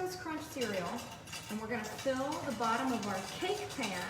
Toast Crunch cereal, and we're gonna fill the bottom of our cake pan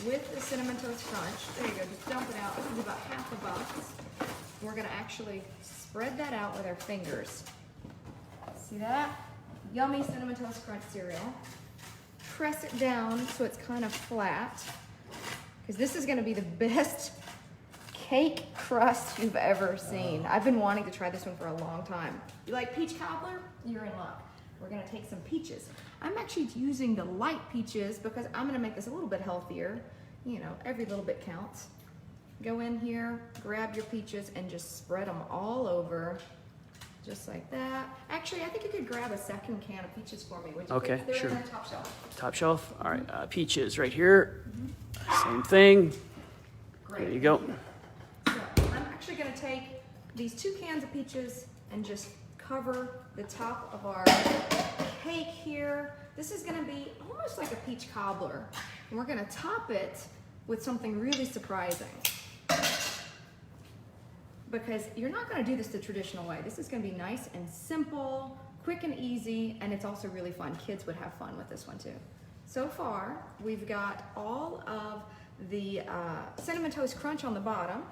with the Cinnamon Toast Crunch. There you go, just dump it out. This is about half a box. We're gonna actually spread that out with our fingers. See that? Yummy Cinnamon Toast Crunch cereal. Press it down so it's kind of flat, because this is gonna be the best cake crust you've ever seen. I've been wanting to try this one for a long time. You like peach cobbler? You're in luck. We're gonna take some peaches. I'm actually using the light peaches because I'm gonna make this a little bit healthier. You know, every little bit counts. Go in here, grab your peaches, and just spread them all over, just like that. Actually, I think you could grab a second can of peaches for me, would you? Okay, They're sure. in the top shelf. Top shelf. All right, peaches right here. Same thing. Great. There you go. So I'm actually gonna take these 2 cans of peaches and just cover the top of our cake here. This is gonna be almost like a peach cobbler. And we're gonna top it with something really surprising. Because you're not gonna do this the traditional way. This is gonna be nice and simple, quick and easy, and it's also really fun. Kids would have fun with this one too. So far, we've got all of the Cinnamon Toast Crunch on the bottom,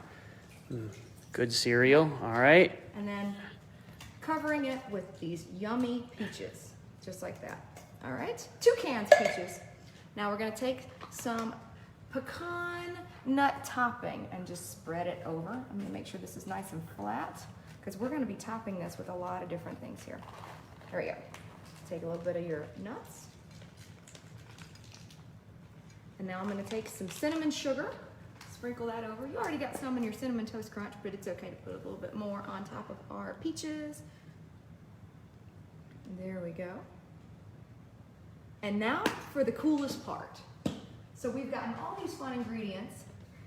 Good cereal. All right. and then covering it with these yummy peaches, just like that. All right, 2 cans peaches. Now we're gonna take some pecan nut topping and just spread it over. I'm gonna make sure this is nice and flat, because we're gonna be topping this with a lot of different things here. There we go. Take a little bit of your nuts. And now I'm gonna take some cinnamon sugar, sprinkle that over. You already got some in your Cinnamon Toast Crunch, but it's okay to put a little bit more on top of our peaches. There we go. And now for the coolest part. So we've gotten all these fun ingredients.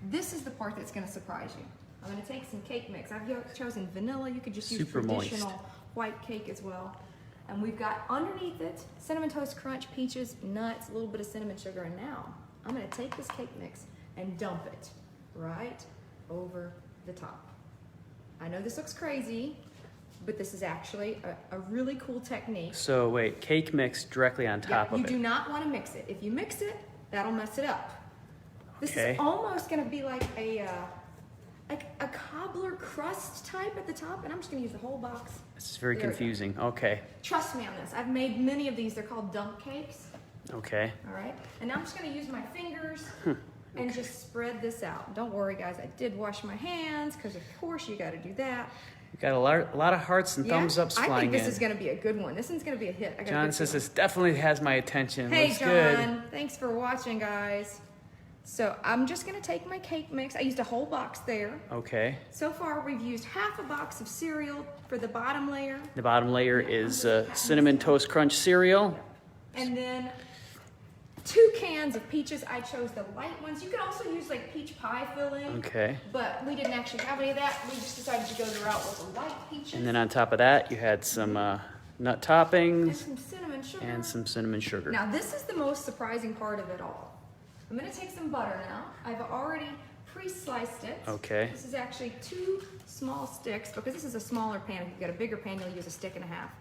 This is the part that's gonna surprise you. I'm gonna take some cake mix. I've chosen vanilla. You could just use Super moist. traditional white cake as well. And we've got underneath it Cinnamon Toast Crunch, peaches, nuts, a little bit of cinnamon sugar. And now I'm gonna take this cake mix and dump it right over the top. I know this looks crazy, but this is actually a really cool technique. So wait, cake mix directly on top You of do it. not want to mix it. If you mix it, that'll mess it up. This Okay. is almost going to be like a cobbler crust type at the top, and I'm just going to use the whole box. This is very There we go. confusing. Okay. Trust me on this. I've made many of these. They're called dump cakes. Okay. All right. And now I'm just going to use my fingers and just spread this out. Don't worry, guys. I did wash my hands because, of course, you got to do that. We got a lot of hearts and thumbs ups I flying think this in. is going to be a good one. This one's going to be a hit. I got a John good says feeling. this definitely has my attention. Hey, Looks John. good. Thanks for watching, guys. So I'm just going to take my cake mix. I used a whole box there. Okay. So far, we've used half a box of cereal for the bottom layer. The bottom layer is Cinnamon Toast Crunch cereal. And then 2 cans of peaches. I chose the light ones. You could also use like peach pie filling. Okay. But we didn't actually have any of that. We just decided to go the route with the light peaches. And then on top of that, you had some nut and toppings some cinnamon sugar. and some cinnamon sugar. Now, this is the most surprising part of it all. I'm going to take some butter now. I've already pre-sliced it. Okay. This is actually 2 small sticks, because this is a smaller pan. If you've got a bigger pan, you'll use a stick and a half.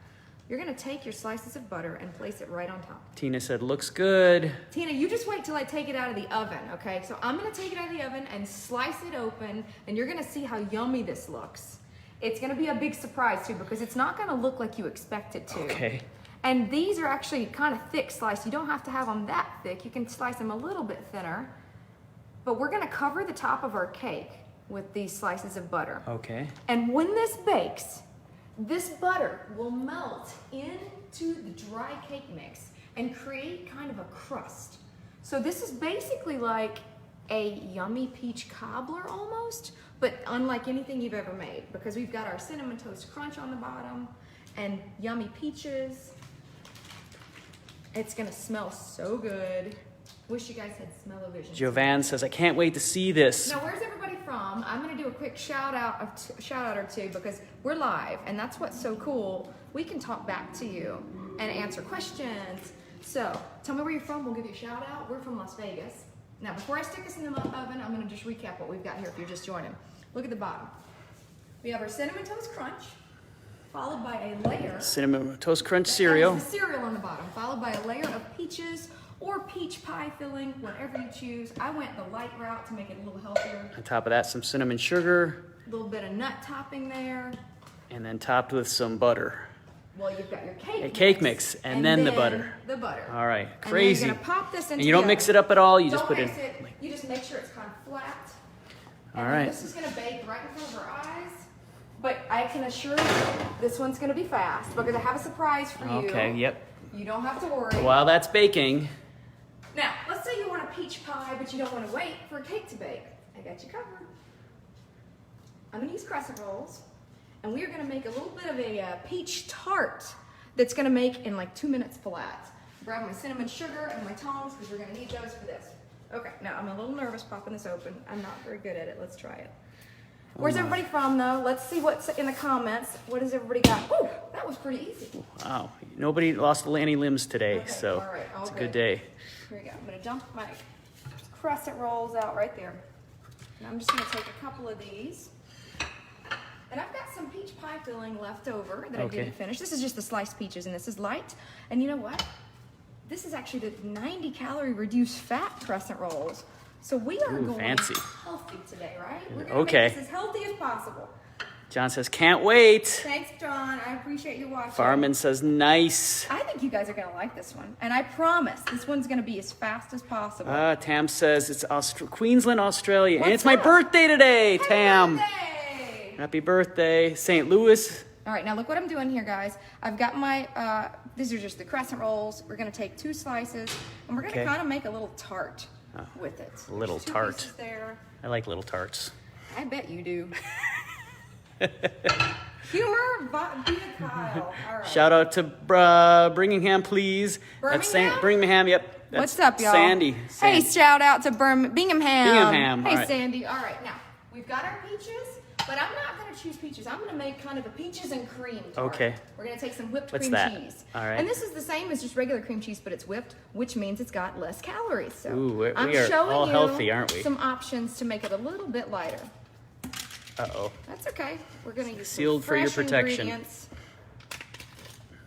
You're going to take your slices of butter and place it right on top. Tina said, looks good. Tina, you just wait till I take it out of the oven, okay? So I'm going to take it out of the oven and slice it open, and you're going to see how yummy this looks. It's going to be a big surprise, too, because it's not going to look like you expect it to. Okay. And these are actually kind of thick sliced. You don't have to have them that thick. You can slice them a little bit thinner. But we're gonna cover the top of our cake with these slices of butter. Okay. And when this bakes, this butter will melt into the dry cake mix and create kind of a crust. So this is basically like a yummy peach cobbler almost, but unlike anything you've ever made, because we've got our Cinnamon Toast Crunch on the bottom and yummy peaches. It's gonna smell so good. Wish you guys had smell-o-vision. Jovan says, I can't wait to see this. Now, where's everybody from? I'm gonna do a quick shout out or two, because we're live, and that's what's so cool. We can talk back to you and answer questions. So tell me where you're from. We'll give you a shout out. We're from Las Vegas. Now, before I stick this in the oven, I'm gonna just recap what we've got here if you're just joining. Look at the bottom. We have our Cinnamon Toast Crunch, followed by a layer Cinnamon Toast Crunch that cereal. has the cereal on the bottom. followed by a layer of peaches or peach pie filling, whatever you choose. I went the light route to make it a little healthier. On top of that, some cinnamon sugar, A little bit of nut topping there. and then topped with some butter. Well, you've got your cake A mix. cake mix, and then the butter. The butter. All right, And then crazy. you're gonna pop this into And you don't the mix oven. it up at all, you just Don't put it mix it. You just make sure it's kind of flat. All And right. This is gonna bake right in front of our eyes. But I can assure you, this one's gonna be fast because I have a surprise for you. Okay, yep. You don't have to worry. While that's baking, Now, let's say you want a peach pie, but you don't want to wait for a cake to bake. I got you covered. I'm gonna use crescent rolls, and we are gonna make a little bit of a peach tart that's gonna make in like 2 minutes flat. Grab my cinnamon sugar and my tongs because we're gonna need those for this. Okay, now I'm a little nervous popping this open. I'm not very good at it. Let's try it. Where's everybody from though? Let's see what's in the comments. What has everybody got? Oh, that was pretty easy. wow, nobody lost any limbs today, Okay, so all right, all it's a good. good day. Here we go. I'm gonna dump my crescent rolls out right there. And I'm just gonna take a couple of these. And I've got some peach pie filling left over that Okay. I didn't finish. This is just the sliced peaches, and this is light. And you know what? This is actually the 90 calorie reduced fat crescent rolls. So we are Ooh, going fancy. healthy today, right? We're gonna Okay. make this as healthy as possible. John says, can't wait. Thanks, John. I appreciate you watching. Farman says, nice. I think you guys are gonna like this one. And I promise this one's gonna be as fast as possible. Tam says, it's Queensland, Australia, and What's it's my up? birthday today, Happy Tam. birthday! Happy birthday. St. Louis. All right, now look what I'm doing here, guys. I've got my, these are just the crescent rolls. We're gonna take 2 slices, and we're gonna Okay. kind of make a little tart with it. a little There's 2 tart. pieces there. I like little tarts. I bet you do. Humor via Kyle. All right. Shout out to Birmingham, please. That's Birmingham? Birmingham, yep. That's What's up, y'all? Sandy. Hey, Sandy. shout out to Bingham. Bingham, Hey, all right. Sandy. All right, now we've got our peaches, but I'm not going to choose peaches. I'm going to make kind of a peaches and cream tart. Okay. We're going to take some whipped What's cream that? cheese. All right. And this is the same as just regular cream cheese, but it's whipped, which means it's got less calories. So Ooh, we I'm are showing all you healthy, aren't we? some options to make it a little bit lighter. Uh-oh. That's okay. We're going to use Sealed some for your fresh protection. ingredients.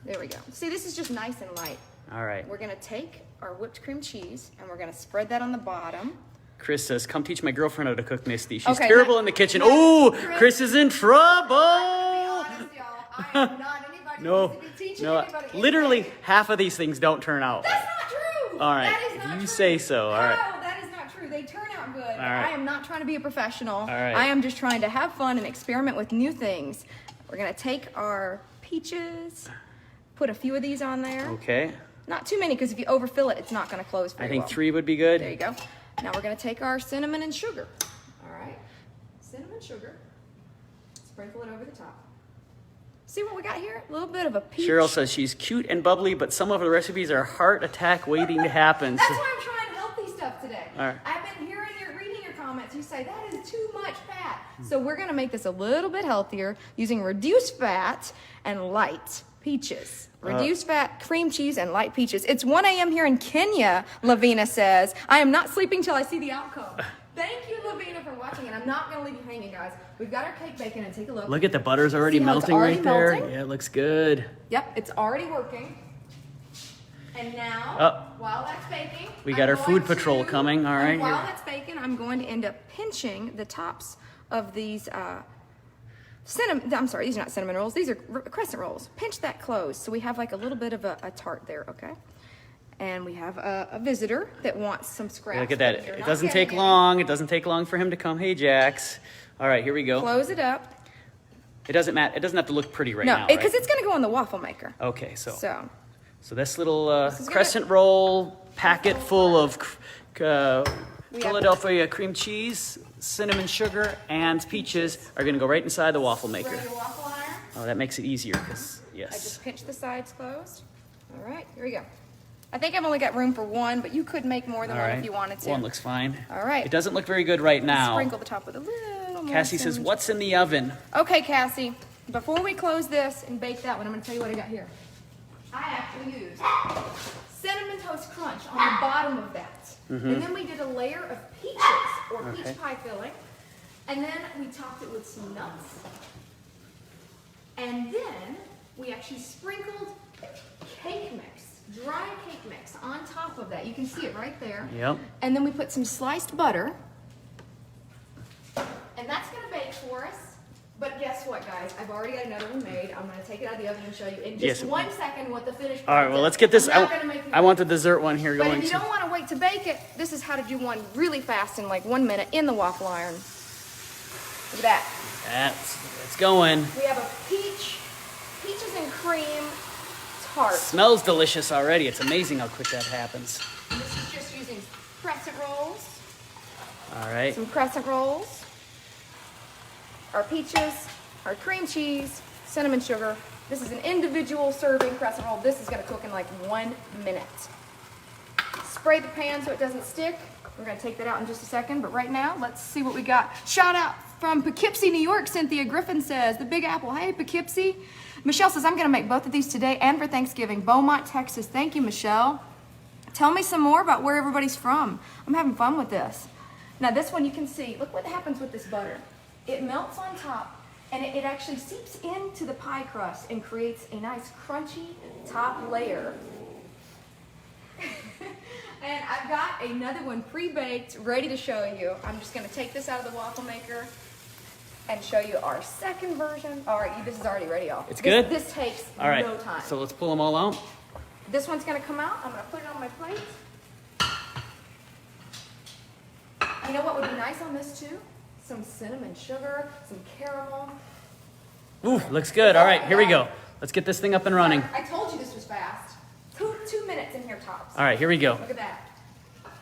There we go. See, this is just nice and light. All right. We're gonna take our whipped cream cheese and we're gonna spread that on the bottom. Chris says, come teach my girlfriend how to cook Misty. She's Okay, terrible now- in the kitchen. now, Oh, Chris- Chris is in To be trouble. honest, y'all, I am not anybody No, who's to be teaching no, anybody literally anything. half of these things don't turn out. That's not true. All right, That is if not you true. say so, all right. No, that is not true. They turn out good. All right. I am not trying to be a professional. All right. I am just trying to have fun and experiment with new things. We're gonna take our peaches, put a few of these on there. Okay. Not too many, because if you overfill it, it's not gonna close very I think well. 3 would be There good. you go. Now we're gonna take our cinnamon and sugar. All right, cinnamon, sugar. Sprinkle it over the top. See what we got here? A little bit of a peach. Cheryl says she's cute and bubbly, but some of her recipes are heart attack waiting to happen. That's why I'm trying healthy stuff today. All right. I've been reading your comments. You say that is too much fat. So we're gonna make this a little bit healthier using reduced fat and light peaches. Reduced fat, cream cheese, and light peaches. It's 1 a.m. here in Kenya, Lavina says. I am not sleeping till I see the outcome. Thank you, Lavina, for watching, and I'm not going to leave you hanging, guys. We've got our cake baking, and take a look. Look at the butter's already See how it's melting already right there. melting? Yeah, it looks good. Yep, it's already working. And now, Oh. while that's baking, We got I'm our food going patrol to- coming, all and right, While here. that's baking, I'm going to end up pinching the tops of these cinnamon. I'm sorry, these are not cinnamon rolls. These are crescent rolls. Pinch that closed, so we have like a little bit of a tart there. Okay. And we have a visitor that wants some scraps. Look at but that. you're It not doesn't getting take any. long. It doesn't take long for him to come. Hey, Jax. All right, here we go. Close it up. It doesn't matter. It doesn't have to look pretty right No, now, because right? it's going to go in the waffle maker. Okay, so So this little is gonna- crescent roll packet full of We have- Philadelphia cream cheese, cinnamon sugar, and peaches are going to go right inside the waffle maker. ready your waffle iron. Oh, that makes it easier because, I yes. just pinched the sides closed. All right, here we go. I think I've only got room for one, but you could make more than All one right. if you wanted to. One looks fine. All right. It doesn't look very good right now. Sprinkle the top with a little more. Cassie says, cinnamon. what's in the oven? Okay, Cassie, before we close this and bake that one, I'm going to tell you what I got here. I actually used Cinnamon Toast Crunch on the bottom of that. And then we did a layer of peaches or Okay. peach pie filling. And then we topped it with some nuts. And then we actually sprinkled cake mix dry cake mix on top of that. You can see it right there. Yep. And then we put some sliced butter. And that's gonna bake for us. But guess what, guys? I've already got another one made. I'm gonna take it out of the oven and show you in just Yes. 1 second what the finished All right, product well, is. let's get this. I'm not gonna make you I want the dessert one here But going if you to. don't want to wait to bake it, this is how to do one really fast in like 1 minute in the waffle iron. Look at that. It's going. We have a peaches and cream tart. Smells delicious already. It's amazing how quick that happens. And this is just using crescent rolls. All right. Some crescent rolls. Our peaches, our cream cheese, cinnamon sugar. This is an individual serving crescent roll. This is going to cook in like 1 minute. Spray the pan so it doesn't stick. We're going to take that out in just a second, but right now, let's see what we got. Shout out from Poughkeepsie, New York. Cynthia Griffin says, the Big Apple. Hey, Poughkeepsie. Michelle says, I'm going to make both of these today and for Thanksgiving. Beaumont, Texas. Thank you, Michelle. Tell me some more about where everybody's from. I'm having fun with this. Now, this one you can see. Look what happens with this butter. It melts on top, and it actually seeps into the pie crust and creates a nice crunchy top layer. And I've got another one pre-baked, ready to show you. I'm just gonna take this out of the waffle maker and show you our second version. All right, this is already ready, y'all. It's good? This takes All right. no time. So let's pull them all out. This one's gonna come out. I'm gonna put it on my plate. You know what would be nice on this too? Some cinnamon sugar, some caramel. Ooh, looks good. All right, here we go. Let's get this thing up and running. I told you this was fast. Two minutes in here tops. All right, here we go. Look at that.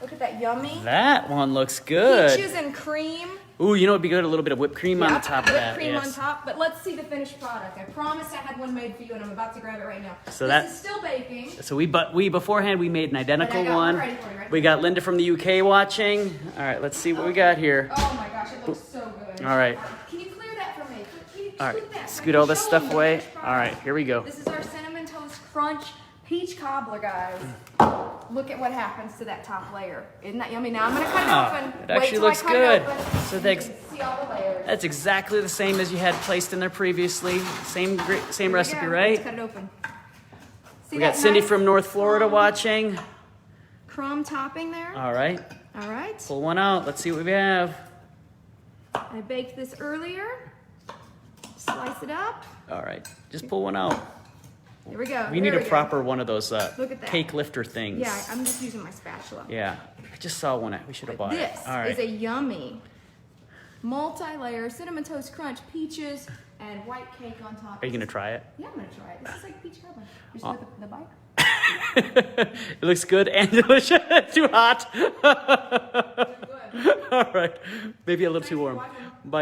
Look at that yummy. That one looks good. Peaches and cream. Ooh, you know what'd be good? A little bit of whipped cream on the Yep, top of whipped that. cream Yes. on top. But let's see the finished product. I promised I had one made for you, and I'm about to grab it right now. So this that- is still baking. So we beforehand we made an identical But I got one. one ready for you, right? We got Linda from the UK watching. All right, let's see what we got here. Oh my gosh, it looks so good. All right. Can you clear that for me? Can you All scoot right, that so I scoot can all this show stuff them the away. finished All right, product? here we go. This is our Cinnamon Toast Crunch Peach Cobbler, guys. Look at what happens to that top layer. Isn't that yummy? Now I'm going to cut it Ah, open. it Wait actually till I looks cut it good. open, So and thanks- you can see all the layers. That's exactly the same as you had placed in there previously. Same Here we recipe, go. right? Let's cut it open. See We got that Cindy nice from North Florida watching. crumb topping there? All right, All right. pull one out. Let's see what we have. I baked this earlier. Slice it up. All right, just pull one out. Here we go. We need There a go. proper one of those Look at that. cake lifter things. Yeah, I'm just using my spatula. Yeah, I just saw one. We should have bought This it. All right. is a yummy multi-layer cinnamon toast crunch, peaches, and white cake on top. Are you gonna try it? Yeah, I'm gonna try it. This is like peach cobbler. Just Oh. with the bite. It looks good and delicious. Too hot. Good. All right, maybe a little too Thanks for warm. watching. Bye.